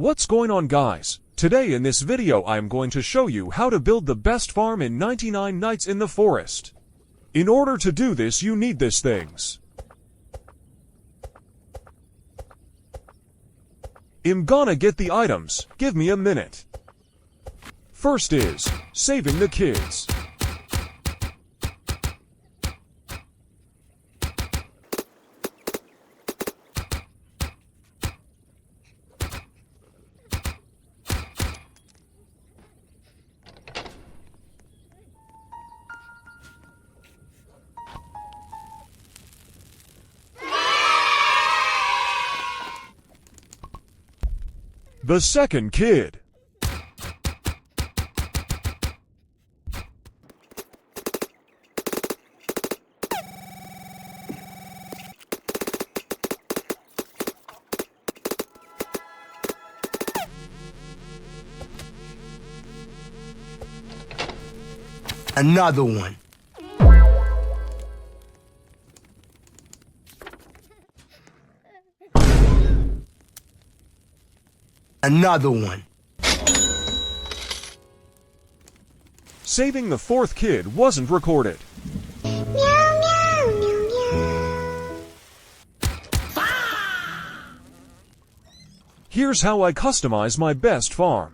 What's going on, guys? Today in this video I am going to show you how to build the best farm in 99 Nights in the Forest. In order to do this you need these things. I'm gonna get the items, give me a minute. First is saving the kids. The second kid. Another one. Another one. Saving the fourth kid wasn't recorded. Meow, meow, meow, meow. Here's how I customize my best farm.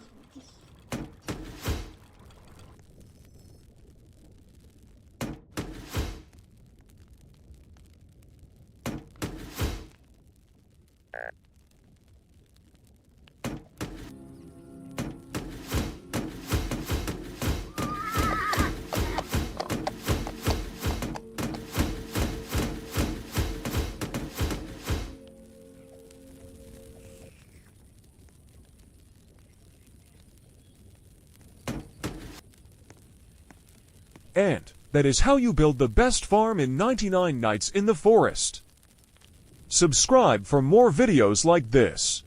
And that is how you build the best farm in 99 Nights in the Forest. Subscribe for more videos like this.